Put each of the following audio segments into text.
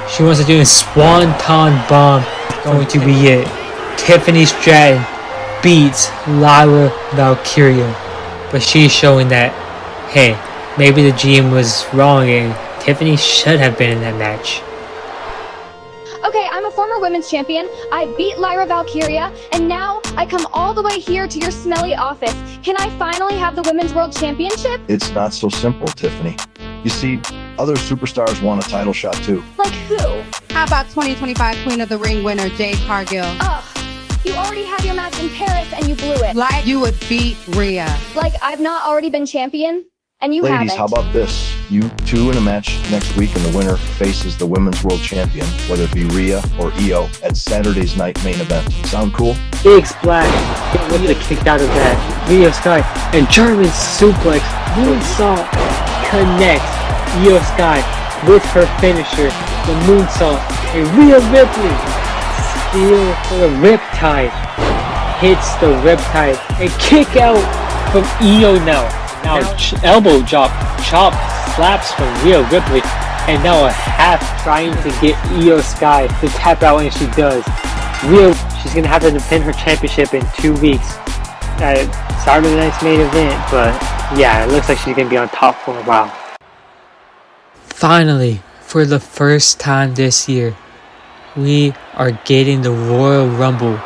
She wants to do a Swanton Bomb. Going to be it. Tiffany Stratton beats Lyra Valkyria. But she's showing that, hey, maybe the GM was wrong and Tiffany should have been in that match. Okay, I'm a former women's champion. I beat Lyra Valkyria, and now I come all the way here to your smelly office. Can I finally have the Women's World Championship? It's not so simple, Tiffany. You see, other superstars want a title shot too. Like who? How about 2025 Queen of the Ring winner Jade Cargill? Ugh, you already had your match in Paris and you blew it. Like you would beat Rhea. Like I've not already been champion, and you haven't. Ladies, how about this? You two in a match next week, and the winner faces the Women's World Champion, whether it be Rhea or Io, at Saturday's night main event. Sound cool? Big splash. Rhea kicked out of that. Io Sky and German suplex. Moonsault connects Io Sky with her finisher, the moonsault. And Rhea Ripley steal for the riptide. Hits the riptide and kick out from Io now. Now elbow chop slaps from Rhea Ripley, and now a half trying to get Io Sky to tap out, and she does. She's gonna have to defend her championship in 2 weeks at Saturday night's main event, but yeah, it looks like she's gonna be on top for a while. Finally, for the first time this year, we are getting the Royal Rumble.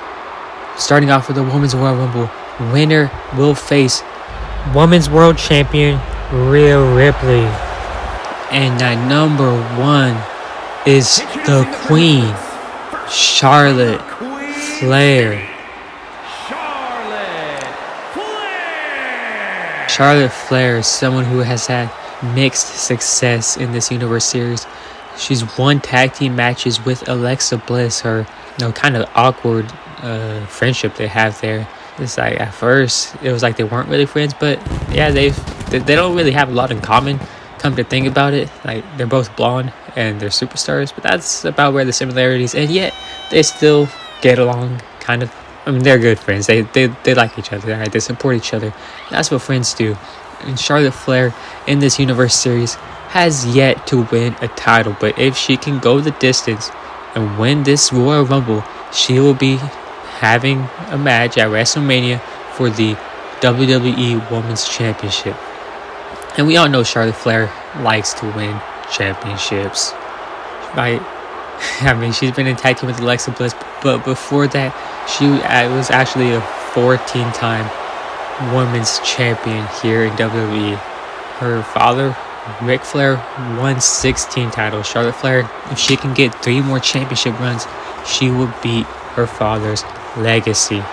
Starting off with the Women's Royal Rumble, winner will face Women's World Champion Rhea Ripley. And at number 1 is the Queen, Charlotte Flair. Charlotte Flair is someone who has had mixed success in this Universe Series. She's won tag team matches with Alexa Bliss, her kind of awkward friendship they have there. It's like at first it was like they weren't really friends, but yeah, they don't really have a lot in common. Come to think about it, like they're both blonde and they're superstars, but that's about where the similarities, and yet they still get along kind of. I mean, they're good friends. They like each other, right? They support each other. That's what friends do. And Charlotte Flair in this Universe Series has yet to win a title, but if she can go the distance and win this Royal Rumble, she will be having a match at WrestleMania for the WWE Women's Championship. And we all know Charlotte Flair likes to win championships, right? I mean, she's been in tag team with Alexa Bliss, but before that, she was actually a 14-time Women's Champion here in WWE. Her father, Ric Flair, won 16 titles. Charlotte Flair, if she can get 3 more championship runs, she will beat her father's legacy.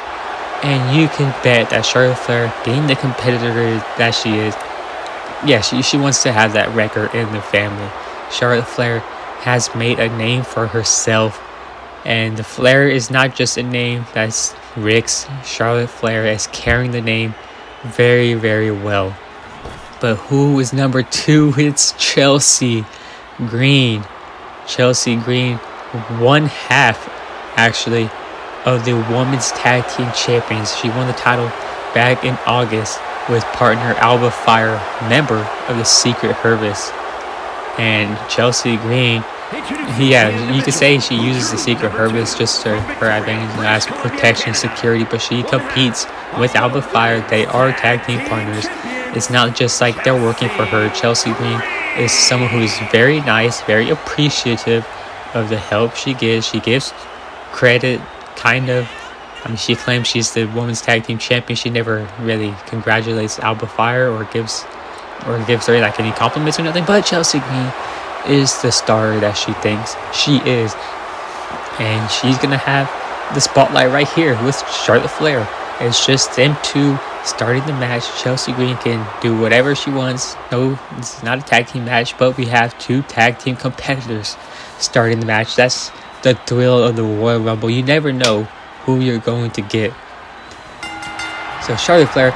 And you can bet that Charlotte Flair, being the competitor that she is, yeah, she wants to have that record in the family. Charlotte Flair has made a name for herself, and the Flair is not just a name that's Ric's. Charlotte Flair is carrying the name very, very well. But who is number 2? It's Chelsea Green. Chelsea Green, 1/2 actually of the Women's Tag Team Champions. She won the title back in August with partner Alba Fire, member of the Secret Harvest. And Chelsea Green, yeah, you could say she uses the Secret Harvest just to her advantage as protection, security, but she competes with Alba Fire. They are tag team partners. It's not just like they're working for her. Chelsea Green is someone who is very nice, very appreciative of the help she gives. She gives credit, kind of. I mean, she claims she's the Women's Tag Team Champion. She never really congratulates Alba Fire or gives her like any compliments or nothing. But Chelsea Green is the star that she thinks she is, and she's gonna have the spotlight right here with Charlotte Flair. It's just them two starting the match. Chelsea Green can do whatever she wants. No, this is not a tag team match, but we have 2 tag team competitors starting the match. That's the thrill of the Royal Rumble. You never know who you're going to get. So Charlotte Flair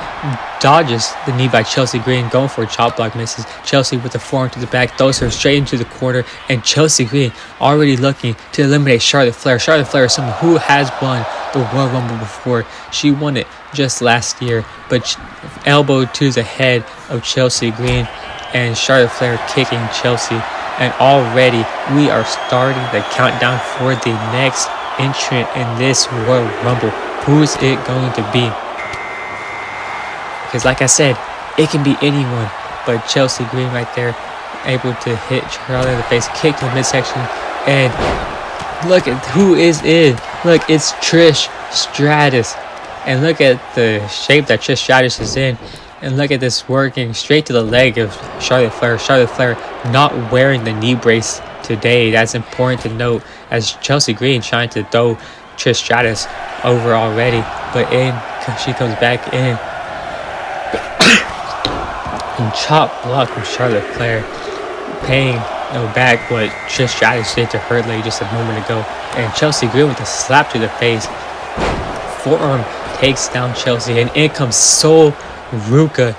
dodges the knee by Chelsea Green, going for a chop block, misses. Chelsea with the forearm to the back, throws her straight into the corner, and Chelsea Green already looking to eliminate Charlotte Flair. Charlotte Flair is someone who has won the Royal Rumble before. She won it just last year, but elbow to the head of Chelsea Green, and Charlotte Flair kicking Chelsea And already we are starting the countdown for the next entrant in this Royal Rumble. Who is it going to be? Because like I said, it can be anyone. But Chelsea Green right there, able to hit Charlotte in the face, kick to the midsection. And look at who is in. Look, it's Trish Stratus. And look at the shape that Trish Stratus is in. And look at this working straight to the leg of Charlotte Flair. Charlotte Flair not wearing the knee brace today. That's important to note, as Chelsea Green trying to throw Trish Stratus over already. But she comes back in. And chop block from Charlotte Flair. Paying back what Trish Stratus did to her leg just a moment ago. And Chelsea Green with a slap to the face. Forearm takes down Chelsea. And in comes Sol Ruka,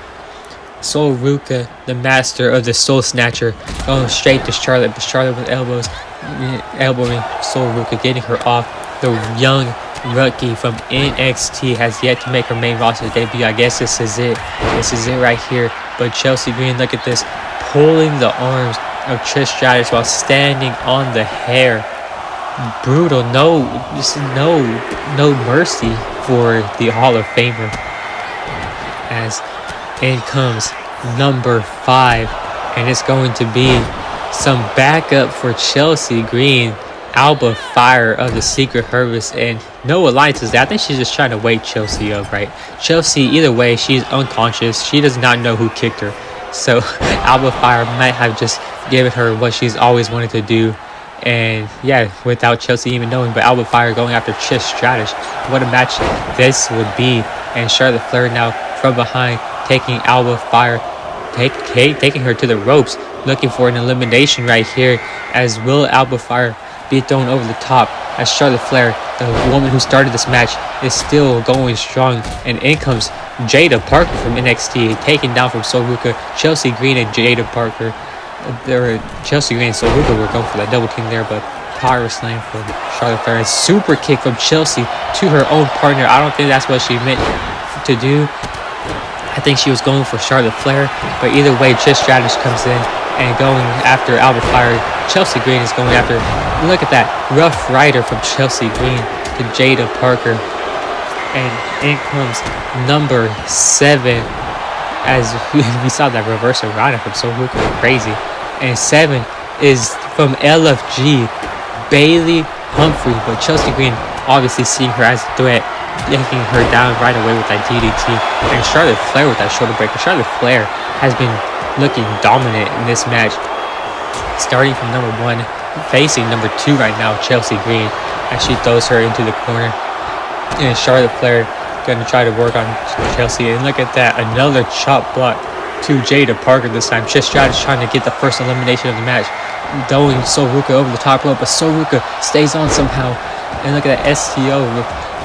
the master of the Soul Snatcher, going straight to Charlotte, but Charlotte with elbowing Sol Ruka, getting her off. The young rookie from NXT has yet to make her main roster debut. I guess this is it. This is it right here. But Chelsea Green, look at this, pulling the arms of Trish Stratus while standing on the hair. Brutal. No mercy for the Hall of Famer. As in comes number 5, and it's going to be some backup for Chelsea Green, Alba Fire of the Secret Harvest, and no alliances there. I think she's just trying to wake Chelsea up, right? Chelsea, either way, she's unconscious. She does not know who kicked her. So Alba Fire might have just given her what she's always wanted to do. And yeah, without Chelsea even knowing, but Alba Fire going after Trish Stratus. What a match this would be. And Charlotte Flair now from behind, taking Alba Fire, taking her to the ropes, looking for an elimination right here. As will Alba Fire be thrown over the top, as Charlotte Flair, the woman who started this match, is still going strong. And in comes Jada Parker from NXT, taken down from Sol Ruka. Chelsea Green and Jada Parker, Chelsea Green and Sol Ruka were going for that double team there, but power slam from Charlotte Flair, and super kick from Chelsea to her own partner. I don't think that's what she meant to do. I think she was going for Charlotte Flair, but either way, Trish Stratus comes in and going after Alba Fire. Chelsea Green is going after. Look at that Rough Rider from Chelsea Green to Jada Parker, and in comes number 7. As we saw that reversal rider from Sol Ruka, crazy. And 7 is from LFG, Bailey Humphrey, but Chelsea Green obviously seeing her as a threat, taking her down right away with that DDT. And Charlotte Flair with that shoulder breaker. Charlotte Flair has been looking dominant in this match, starting from number 1, facing number 2 right now, Chelsea Green, as she throws her into the corner. And Charlotte Flair going to try to work on Chelsea. And look at that, another chop block to Jada Parker this time. Trish Stratus trying to get the first elimination of the match, throwing Sol Ruka over the top rope, but Sol Ruka stays on somehow. And look at that STO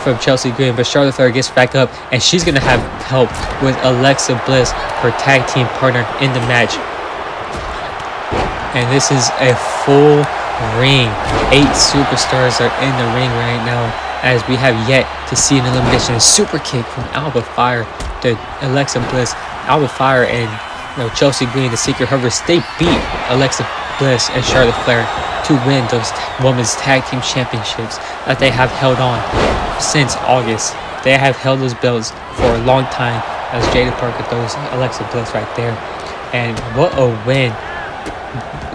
from Chelsea Green, but Charlotte Flair gets back up, and she's going to have help with Alexa Bliss, her tag team partner in the match. And this is a full ring. 8 superstars are in the ring right now, as we have yet to see an elimination. A super kick from Alba Fire to Alexa Bliss. Alba Fire and Chelsea Green, the Secret Harvest, they beat Alexa Bliss and Charlotte Flair to win those women's tag team championships that they have held on since August. They have held those belts for a long time, as Jada Parker throws Alexa Bliss right there. And what a win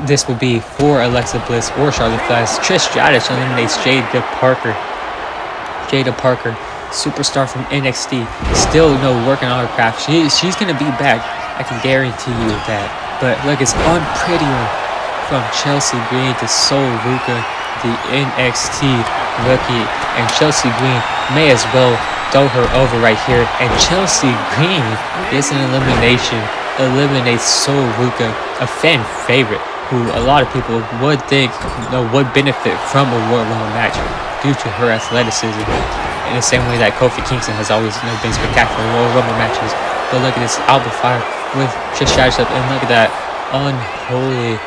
this would be for Alexa Bliss or Charlotte Flair. Trish Stratus eliminates Jada Parker. Jada Parker, superstar from NXT, still working on her craft. She's gonna be back. I can guarantee you that. But look, it's unprettier from Chelsea Green to Sol Ruka, the NXT rookie, and Chelsea Green may as well throw her over right here. And Chelsea Green gets an elimination, eliminates Sol Ruka, a fan favorite, who a lot of people would think would benefit from a Royal Rumble match due to her athleticism, in the same way that Kofi Kingston has always been spectacular in Royal Rumble matches. But look at this Alba Fire with Trish Stratus up, and look at that unholy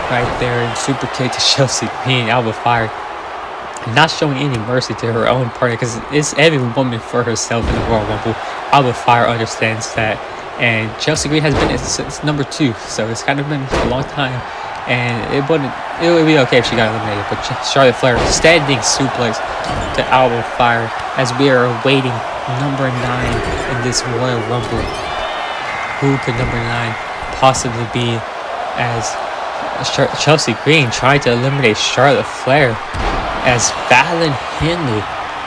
right there, and super kick to Chelsea Green. Alba Fire not showing any mercy to her own partner, because it's every woman for herself in the Royal Rumble. Alba Fire understands that And Chelsea Green has been since number 2, so it's kind of been a long time. And it would be okay if she got eliminated. But Charlotte Flair standing suplex to Alba Fire as we are awaiting number 9 in this Royal Rumble. Who could number 9 possibly be, as Chelsea Green tried to eliminate Charlotte Flair, as Fallon Henley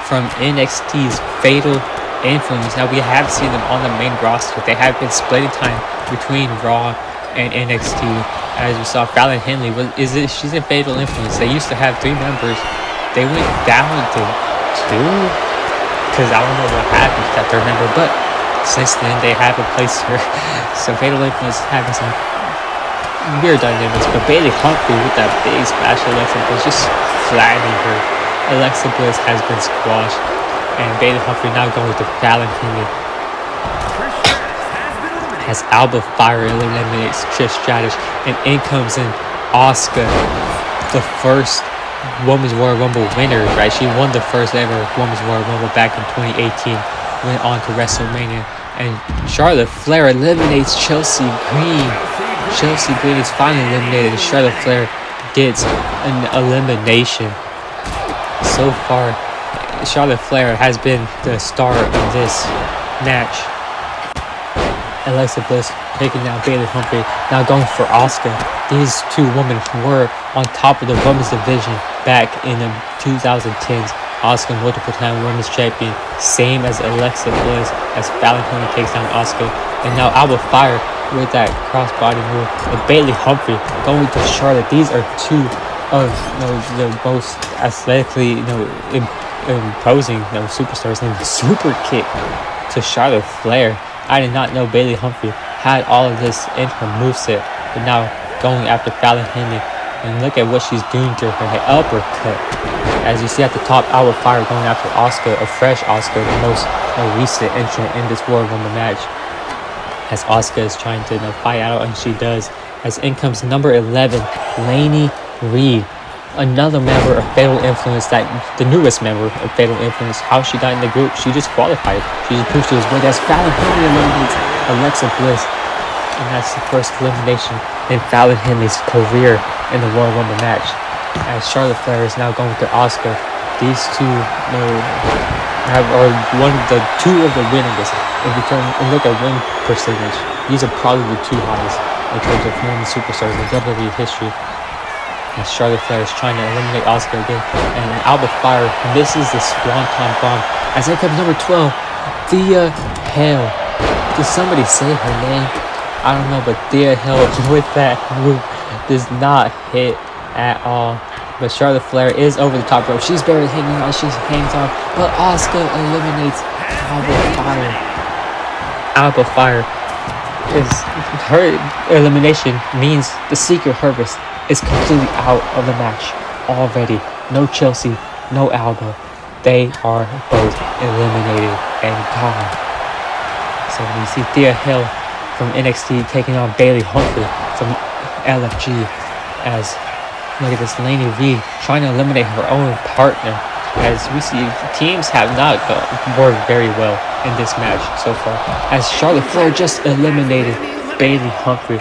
from NXT's Fatal Influence. Now we have seen them on the main roster. They have been splitting time between Raw and NXT. As we saw, Fallon Henley she's in Fatal Influence. They used to have 3 members. They went down to 2 because I don't know what happened to that 3rd member, but since then they have replaced her. So Fatal Influence having some weird dynamics, but Bayley Humphrey with that big splash of Alexa Bliss just flattening her. Alexa Bliss has been squashed, and Bayley Humphrey now going to Fallon Henley. As Alba Fire eliminates Trish Stratus, and in comes in Asuka, the first Women's Royal Rumble winner, right? She won the first ever Women's Royal Rumble back in 2018, went on to WrestleMania, and Charlotte Flair eliminates Chelsea Green. Chelsea Green is finally eliminated, and Charlotte Flair gets an elimination. So far, Charlotte Flair has been the star of this match. Alexa Bliss taking down Bayley Humphrey, now going for Asuka. These 2 women were on top of the women's division back in the 2010s. Asuka, multiple-time women's champion, same as Alexa Bliss, as Fallon Henley takes down Asuka. And now Alba Fire with that crossbody move, and Bayley Humphrey going to Charlotte. These are 2 of the most aesthetically imposing superstars. And the super kick to Charlotte Flair. I did not know Bayley Humphrey had all of this in her moveset, but now going after Fallon Henley, and look at what she's doing to her head uppercut. As you see at the top, Alba Fire going after Asuka, a fresh Asuka, the most recent entrant in this Royal Rumble match. As Asuka is trying to fight out, and she does. As in comes number 11, Lainey Reed, another member of Fatal Influence, the newest member of Fatal Influence. How she got in the group, she just qualified. She just proved she was good. As Fallon Henley eliminates Alexa Bliss, and that's the first elimination in Fallon Henley's career in the Royal Rumble match. As Charlotte Flair is now going to Asuka. These 2 are one of the 2 of the winners. If you turn and look at win percentage, these are probably the 2 highest in terms of women superstars in WWE history. And Charlotte Flair is trying to eliminate Asuka again, and Alba Fire misses the Swanton Bomb. As in comes number 12, Thea Hale. Did somebody say her name? I don't know, but Thea Hale with that move does not hit at all. But Charlotte Flair is over the top rope. She's barely hanging on. She hangs on, but Asuka eliminates Alba Fire. Alba Fire her elimination means the Secret Harvest is completely out of the match already. No Chelsea, no Alba. They are both eliminated and gone. So we see Thea Hill from NXT taking on Bayley Humphrey from LFG, as look at this, Lainey Reed trying to eliminate her own partner. As we see, teams have not worked very well in this match so far. As Charlotte Flair just eliminated Bayley Humphrey,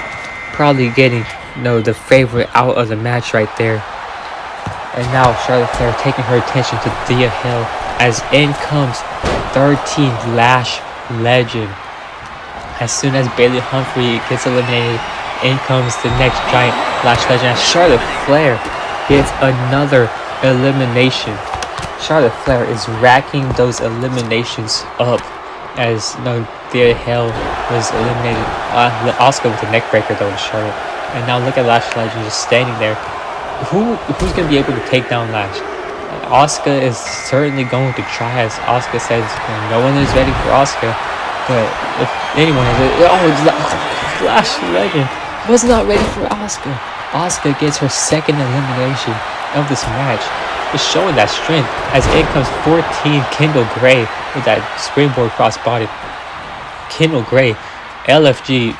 probably getting the favorite out of the match right there. And now Charlotte Flair taking her attention to Thea Hill, as in comes 13th Lash Legend. As soon as Bayley Humphrey gets eliminated, in comes the next giant Lash Legend, as Charlotte Flair gets another elimination. Charlotte Flair is racking those eliminations up, as Thea Hill was eliminated. Asuka with a neck breaker though to Charlotte. And now look at Lash Legend just standing there. Who's going to be able to take down Lash? Asuka is certainly going to try, as Asuka says no one is ready for Asuka. But if anyone is, Lash Legend was not ready for Asuka. Asuka gets her second elimination of this match. Just showing that strength, as in comes 14 Kendall Gray with that springboard crossbody. Kendall Gray, LFG,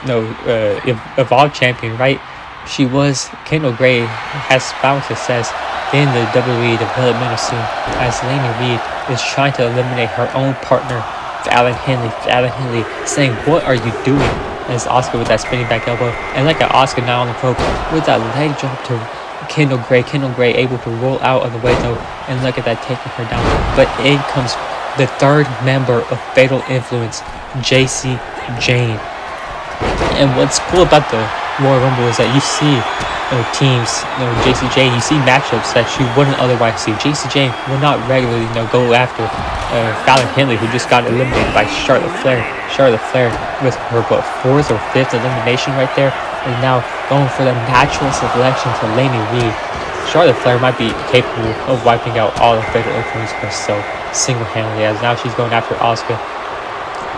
Evolve champion, right? Kendall Gray has found success in the WWE developmental scene, as Lainey Reed is trying to eliminate her own partner Fallon Henley saying, "What are you doing?" As Asuka with that spinning back elbow, and like an Asuka now on the rope with that leg drop to Kendall Gray. Kendall Gray able to roll out on the way though, and look at that, taking her down. But in comes the third member of Fatal Influence, JC Jane. And what's cool about the Royal Rumble is that you see teams, JC Jane, you see matchups that you wouldn't otherwise see. JC Jane will not regularly go after Fallon Henley, who just got eliminated by Charlotte Flair. Charlotte Flair with her fourth or fifth elimination right there, and now going for the natural selection to Laney Reed. Charlotte Flair might be capable of wiping out all the Fatal Influence herself single-handedly, as now she's going after Asuka,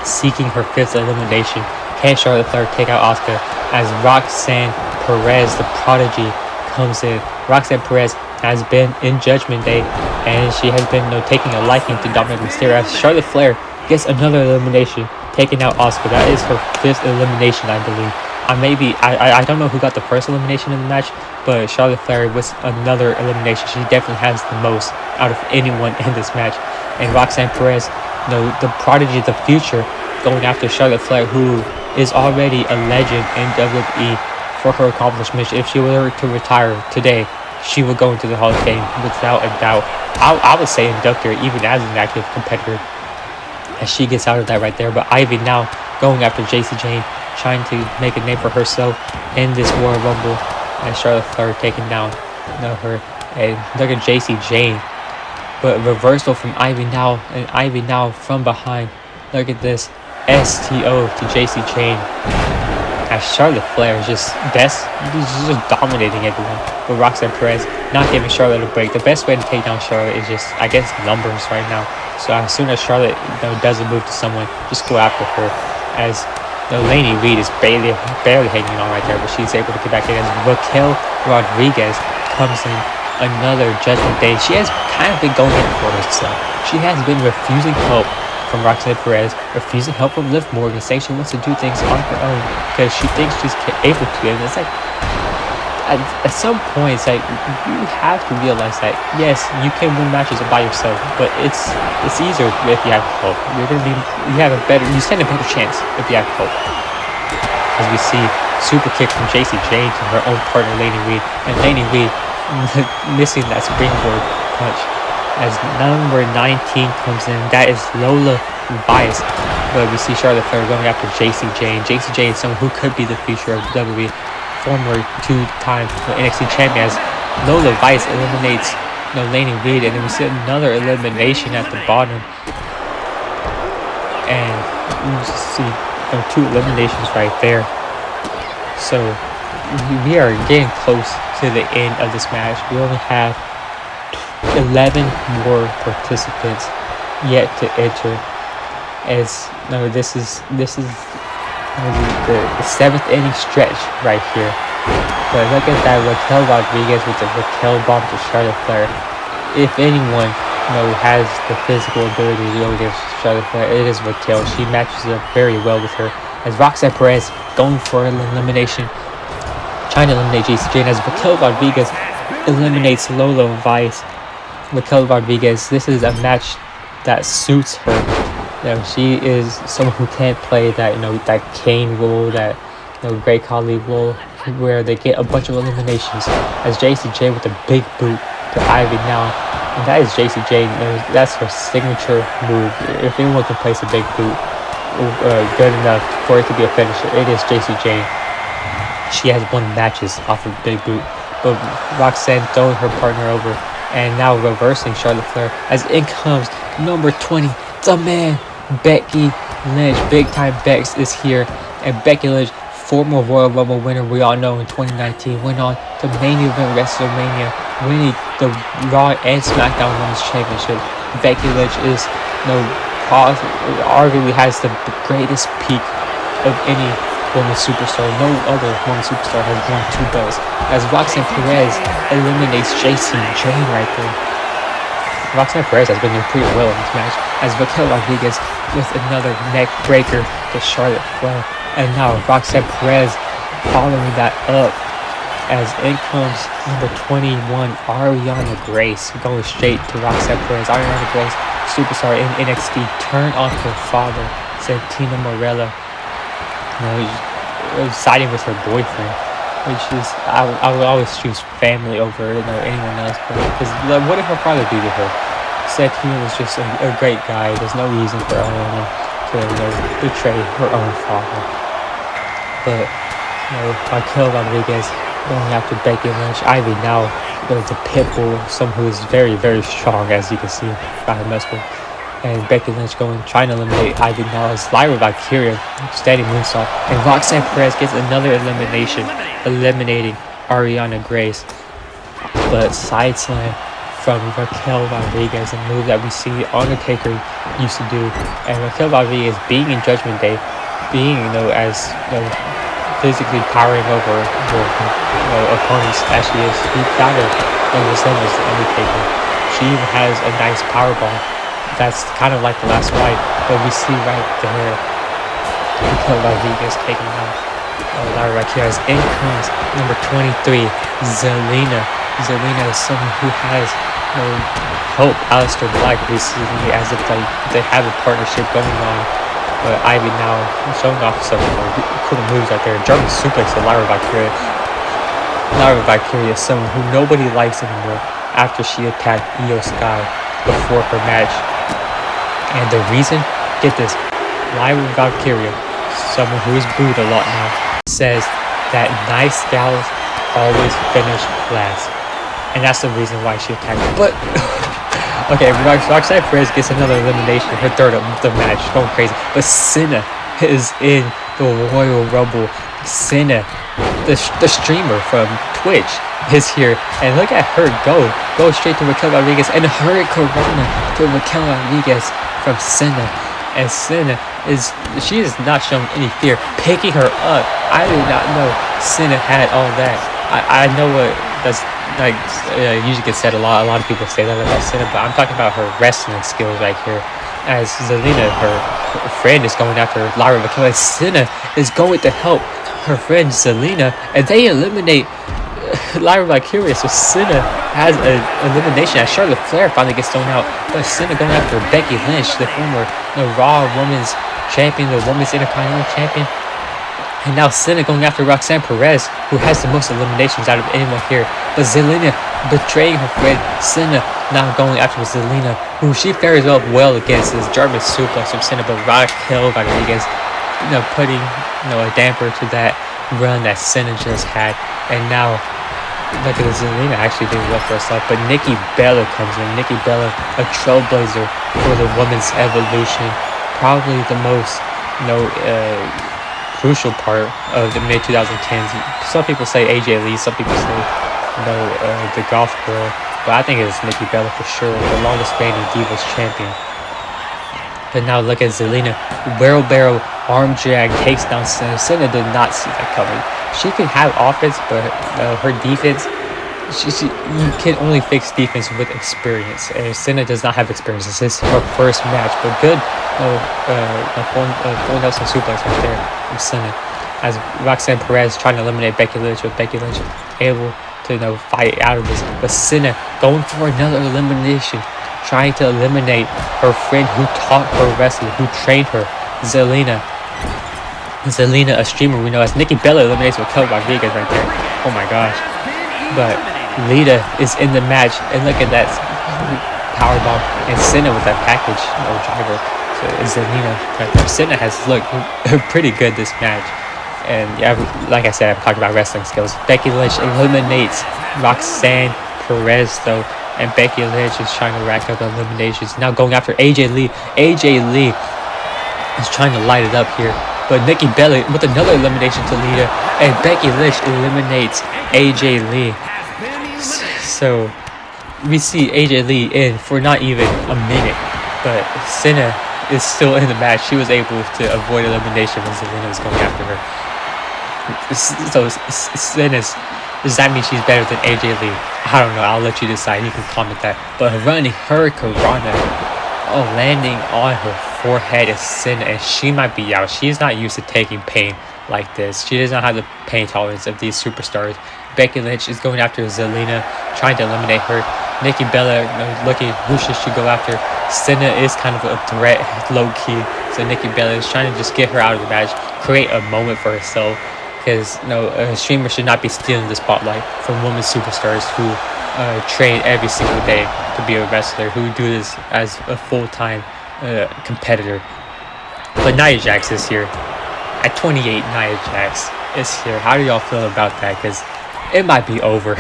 seeking her fifth elimination. Can Charlotte Flair take out Asuka as Roxanne Perez, the prodigy, comes in? Roxanne Perez has been in Judgment Day, and she has been taking a liking to Dominic Mysterio, as Charlotte Flair gets another elimination, taking out Asuka. That is her fifth elimination, I believe. I don't know who got the first elimination in the match, but Charlotte Flair with another elimination. She definitely has the most out of anyone in this match. And Roxanne Perez, the prodigy of the future, going after Charlotte Flair, who is already a legend in WWE for her accomplishments. If she were to retire today, she would go into the Hall of Fame without a doubt. I would say induct her even as an active competitor, as she gets out of that right there. But Ivy now going after JC Jane, trying to make a name for herself in this Royal Rumble, and Charlotte Flair taking down her. And look at JC Jane, but reversal from Ivy now, and Ivy now from behind. Look at this STO to JC Jane, as Charlotte Flair is just dominating everyone. But Roxanne Perez not giving Charlotte a break. The best way to take down Charlotte is just, I guess, numbers right now. So as soon as Charlotte does a move to someone, just go after her. As Laney Reed is barely hanging on right there, but she's able to get back in. As Raquel Rodriguez comes in, another Judgment Day. She has kind of been going in for herself. She has been refusing help from Roxanne Perez, refusing help from Liv Morgan, saying she wants to do things on her own because she thinks she's able to. And it's like, at some point, it's like, you have to realize that yes, you can win matches by yourself, but it's easier if you have help. You stand a better chance if you have help. As we see super kick from JC Jane to her own partner Laney Reed, and Laney Reed missing that springboard punch. As number 19 comes in, that is Lola Bias. But we see Charlotte Flair going after JC Jane. JC Jane is someone who could be the future of WWE, former two-time NXT champion, as Lola Bias eliminates Laney Reed, and then we see another elimination at the bottom. And we see two eliminations right there. So we are getting close to the end of this match. We only have 11 more participants yet to enter. As this is the 7th inning stretch right here. But look at that, Raquel Rodriguez with the Raquel bomb to Charlotte Flair. If anyone has the physical ability to go against Charlotte Flair, it is Raquel. She matches up very well with her. As Roxanne Perez going for an elimination, trying to eliminate JC Jane, as Raquel Rodriguez eliminates Lola Vice. Raquel Rodriguez, this is a match that suits her. She is someone who can't play that that Kane role, that Great Khali role, where they get a bunch of eliminations. As JC Jane with a big boot to Ivy now, and that is JC Jane. That's her signature move. If anyone can place a big boot good enough for it to be a finisher, it is JC Jane. She has won matches off of big boot, but Roxanne throwing her partner over, and now reversing Charlotte Flair, as in comes number 20, the man, Becky Lynch. Big time Bex is here, and Becky Lynch, former Royal Rumble winner, we all know in 2019, went on to main event WrestleMania, winning the Raw and SmackDown Women's Championship. Becky Lynch is arguably has the greatest peak of any woman superstar. No other woman superstar has won 2 belts. As Roxanne Perez eliminates JC Jane right there. Roxanne Perez has been doing pretty well in this match, as Raquel Rodriguez with another neck breaker to Charlotte Flair. And now Roxanne Perez following that up as in comes number 21, Ariana Grace, going straight to Roxanne Perez. Ariana Grace, superstar in NXT, turned on her father, Santino Marella, siding with her boyfriend, which is, I would always choose family over anyone else, because what did her father do to her? Santino was just a great guy. There's no reason for Ariana to betray her own father. But Raquel Rodriguez going after Becky Lynch. Ivy now the pitbull, someone who is very, very strong, as you can see by her muscle. And Becky Lynch trying to eliminate Ivy now as Lyra Valkyria standing moonsault. And Roxanne Perez gets another elimination, eliminating Ariana Grace. But side slam from Raquel Rodriguez, a move that we see Undertaker used to do. And Raquel Rodriguez being in Judgment Day, being as physically powering over her opponents as she is, he kind of resembles the Undertaker. She even has a nice powerbomb that's kind of like the last fight, but we see right there Raquel Rodriguez taking out Lyra Valkyria's. In comes number 23, Zelina. Zelina is someone who has helped Aleister Black recently, as if they have a partnership going on. But Ivy now showing off some cool moves out there. German suplex to Lyra Valkyria. Lyra Valkyria is someone who nobody likes anymore after she attacked Io Sky before her match. And the reason, get this, Lyra Valkyria, someone who is booed a lot now, says that nice gals always finish last. And that's the reason why she attacked her. But, okay, Roxanne Perez gets another elimination, her third of the match, going crazy. But Cena is in the Royal Rumble. Cena, the streamer from Twitch, is here. And look at her go straight to Raquel Rodriguez and Hurricanrana to Raquel Rodriguez from Cena. And Cena is not showing any fear, picking her up. I did not know Cena had all that. I know what that's usually gets said a lot of people say that about Cena, but I'm talking about her wrestling skills right here. As Zelina, her friend, is going after Lyra Valkyria, Cena is going to help her friend Zelina, and they eliminate Lyra Valkyria. So Cena has an elimination as Charlotte Flair finally gets thrown out, but Cena going after Becky Lynch, the former Raw Women's Champion, the Women's Intercontinental Champion. And now Cena going after Roxanne Perez, who has the most eliminations out of anyone here. But Zelina betraying her friend. Cena now going after Zelina, who she fares up well against this German suplex from Cena. But Raquel Rodriguez, putting a damper to that run that Cena just had. And now look at Zelina actually doing well for herself. But Nikki Bella comes in. Nikki Bella, a trailblazer for the women's evolution. Probably the most crucial part of the mid-2010s. Some people say AJ Lee, some people say the Golf Girl, but I think it's Nikki Bella for sure, the longest reigning Divas champion. But now look at Zelina, wheelbarrow arm drag takes down Cena. Cena did not see that coming. She can have offense, but her defense, you can only fix defense with experience, and Cena does not have experience. This is her first match, but good full Nelson suplex right there from Cena. As Roxanne Perez trying to eliminate Becky Lynch, with Becky Lynch able to fight out of this, but Cena going for another elimination, trying to eliminate her friend who taught her wrestling, who trained her, Zelina. Zelina, a streamer we know as Nikki Bella, eliminates Raquel Rodriguez right there. Oh my gosh. But Lita is in the match, and look at that powerbomb, and Cena with that package driver. So Zelina right there. Cena has looked pretty good this match. And yeah, like I said, I'm talking about wrestling skills. Becky Lynch eliminates Roxanne Perez though, and Becky Lynch is trying to rack up eliminations. Now going after AJ Lee. AJ Lee is trying to light it up here, but Nikki Bella with another elimination to Lita, and Becky Lynch eliminates AJ Lee. So we see AJ Lee in for not even a minute, but Cena is still in the match. She was able to avoid elimination when Zelina was going after her. So Cena's, does that mean she's better than AJ Lee? I don't know. I'll let you decide. You can comment that. But running Hurricanrana, landing on her forehead is Cena, and she might be out. She's not used to taking pain like this. She does not have the pain tolerance of these superstars. Becky Lynch is going after Zelina, trying to eliminate her. Nikki Bella, looking who should she go after. Cena is kind of a threat, low key. So Nikki Bella is trying to just get her out of the match, create a moment for herself. Because a streamer should not be stealing the spotlight from women superstars who train every single day to be a wrestler, who do this as a full-time competitor. But Nia Jax is here. At 28, Nia Jax is here. How do y'all feel about that? Because it might be over.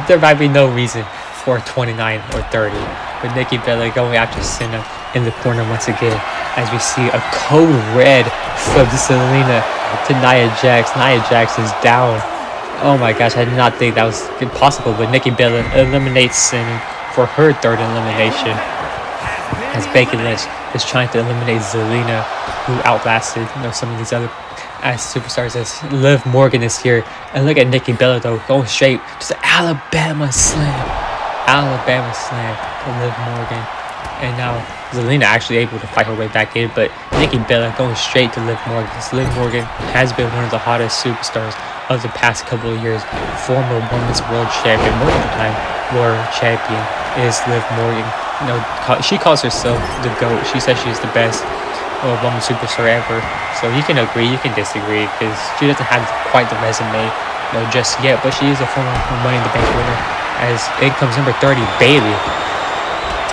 There might be no reason for 29 or 30. But Nikki Bella going after Cena in the corner once again. As we see a code red from Zelina to Nia Jax. Nia Jax is down. Oh my gosh, I did not think that was possible. But Nikki Bella eliminates Cena for her third elimination. As Becky Lynch is trying to eliminate Zelina, who outlasted some of these other superstars. As Liv Morgan is here, and look at Nikki Bella though, going straight, just an Alabama slam to Liv Morgan. And now Zelina actually able to fight her way back in, but Nikki Bella going straight to Liv Morgan. Liv Morgan has been one of the hottest superstars of the past couple of years. Former women's world champion, multiple time world champion is Liv Morgan. She calls herself the GOAT. She says she's the best woman superstar ever. So you can agree, you can disagree, because she doesn't have quite the resume just yet, but she is a former Money in the Bank winner. As in comes number 30, Bayley.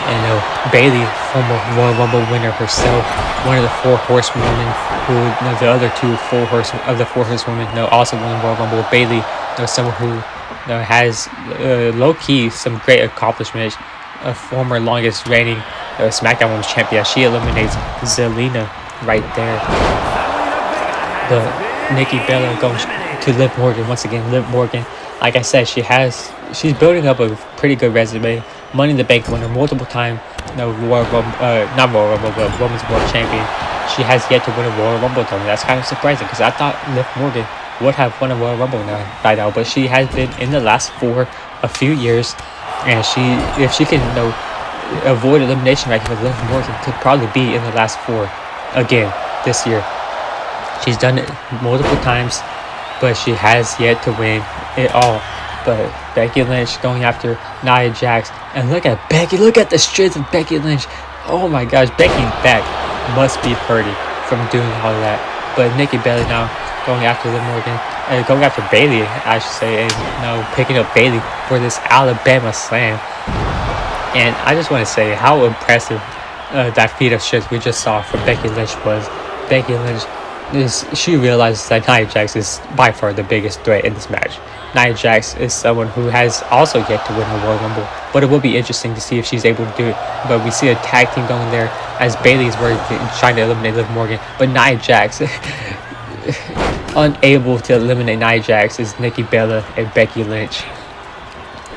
And Bayley, former Royal Rumble winner herself, one of the 4 horsewomen, who the other 2 4 horsewomen also won the Royal Rumble. Bayley, someone who has low key some great accomplishments. A former longest reigning SmackDown Women's Champion. She eliminates Zelina right there. But Nikki Bella goes to Liv Morgan once again. Liv Morgan, like I said, she's building up a pretty good resume. Money in the Bank winner, multiple time, not Royal Rumble, but Women's World Champion. She has yet to win a Royal Rumble though. That's kind of surprising because I thought Liv Morgan would have won a Royal Rumble by now, but she has been in the last 4 a few years. And if she can avoid elimination right here, Liv Morgan could probably be in the last 4 again this year. She's done it multiple times, but she has yet to win it all. But Becky Lynch going after Nia Jax, and look at Becky. Look at the strength of Becky Lynch. Oh my gosh, Becky's back must be hurting from doing all of that. But Nikki Bella now going after Liv Morgan. Going after Bayley, I should say, and picking up Bayley for this Alabama slam. And I just want to say how impressive that feat of strength we just saw from Becky Lynch was. Becky Lynch, she realizes that Nia Jax is by far the biggest threat in this match. Nia Jax is someone who has also yet to win the Royal Rumble, but it will be interesting to see if she's able to do it. But we see a tag team going there as Bayley's trying to eliminate Liv Morgan, but Nia Jax unable to eliminate Nia Jax is Nikki Bella and Becky Lynch.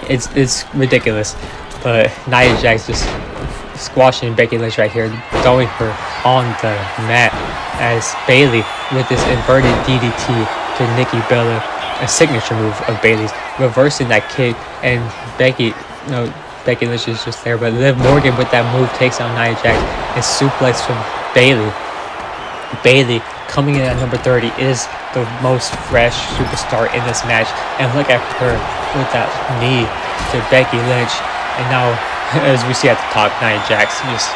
It's ridiculous, but Nia Jax just squashing Becky Lynch right here, throwing her on the mat. As Bayley with this inverted DDT to Nikki Bella, a signature move of Bayley's, reversing that kick, and Becky Lynch is just there, but Liv Morgan with that move takes on Nia Jax and suplex from Bayley. Bayley coming in at number 30 is the most fresh superstar in this match, and look at her with that knee to Becky Lynch. And now, as we see at the top, Nia Jax just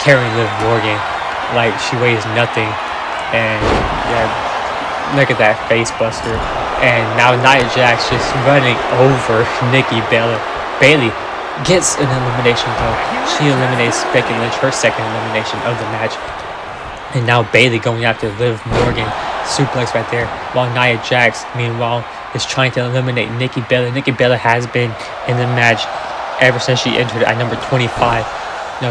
carrying Liv Morgan like she weighs nothing. And yeah, look at that face buster. And now Nia Jax just running over Nikki Bella. Bayley gets an elimination though. She eliminates Becky Lynch, her second elimination of the match. And now Bayley going after Liv Morgan, suplex right there, while Nia Jax, meanwhile, is trying to eliminate Nikki Bella. Nikki Bella has been in the match ever since she entered at number 25.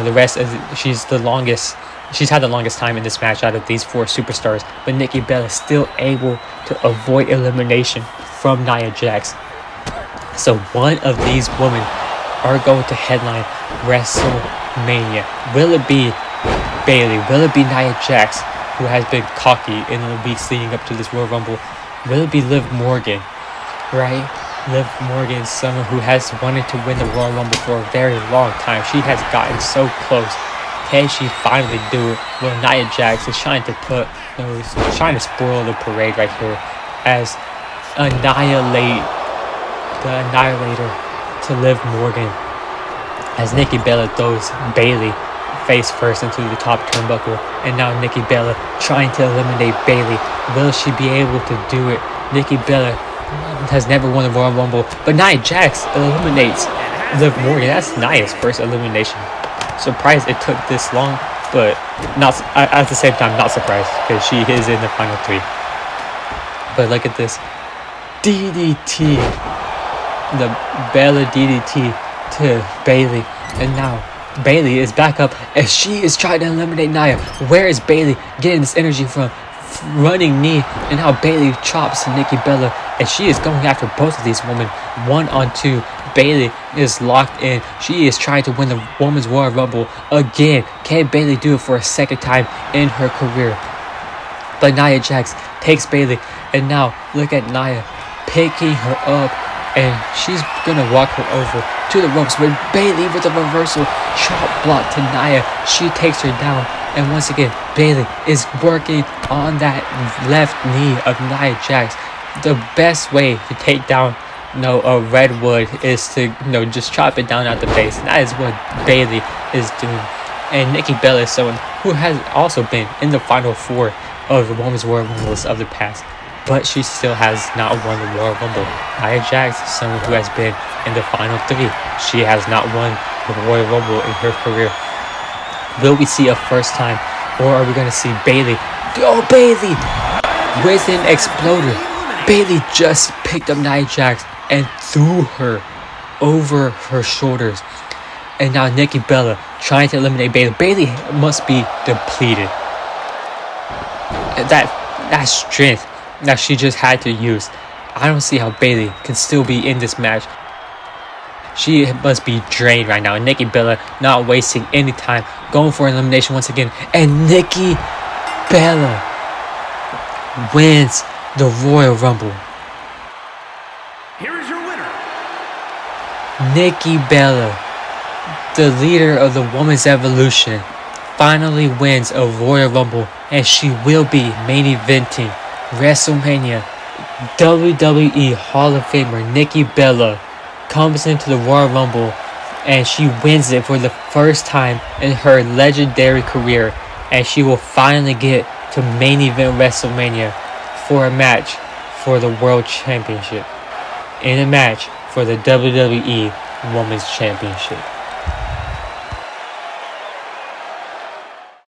The rest is she's had the longest time in this match out of these 4 superstars. But Nikki Bella is still able to avoid elimination from Nia Jax. So one of these women are going to headline WrestleMania. Will it be Bayley? Will it be Nia Jax, who has been cocky in the weeks leading up to this Royal Rumble? Will it be Liv Morgan? Right? Liv Morgan is someone who has wanted to win the Royal Rumble for a very long time. She has gotten so close. Can she finally do it? Well, Nia Jax is trying to spoil the parade right here, as annihilate the Annihilator to Liv Morgan as Nikki Bella throws Bayley face first into the top turnbuckle, and now Nikki Bella trying to eliminate Bayley. Will she be able to do it? Nikki Bella has never won a Royal Rumble, but Nia Jax eliminates Liv Morgan. That's Nia's first elimination. Surprised it took this long, but not at the same time not surprised because she is in the final 3. But look at this DDT, the Bella DDT to Bayley, and now Bayley is back up as she is trying to eliminate Nia. Where is Bayley getting this energy from? Running knee, and now Bayley chops Nikki Bella, and she is going after both of these women 1-on-2. Bayley is locked in. She is trying to win the Women's Royal Rumble again. Can Bayley do it for a second time in her career? But Nia Jax takes Bayley, and now look at Nia picking her up, and she's gonna walk her over to the ropes with Bayley with a reversal chop block to Nia. She takes her down, and once again Bayley is working on that left knee of Nia Jax. The best way to take down a redwood is to just chop it down at the base. That is what Bayley is doing. And Nikki Bella is someone who has also been in the final 4 of the Women's Royal Rumbles of the past, but she still has not won the Royal Rumble. Nia Jax is someone who has been in the final 3. She has not won the Royal Rumble in her career. Will we see a first time, or are we going to see Bayley? Oh, Bayley with an exploder. Bayley just picked up Nia Jax and threw her over her shoulders. And now Nikki Bella trying to eliminate Bayley. Bayley must be depleted. That strength that she just had to use, I don't see how Bayley can still be in this match. She must be drained right now. And Nikki Bella not wasting any time, going for an elimination once again. And Nikki Bella wins the Royal Rumble. Here is your winner, Nikki Bella, the leader of the Women's Evolution, finally wins a Royal Rumble, and she will be main eventing WrestleMania. WWE Hall of Famer Nikki Bella comes into the Royal Rumble, and she wins it for the first time in her legendary career, and she will finally get to main event WrestleMania for a match for the World Championship, in a match for the WWE Women's Championship.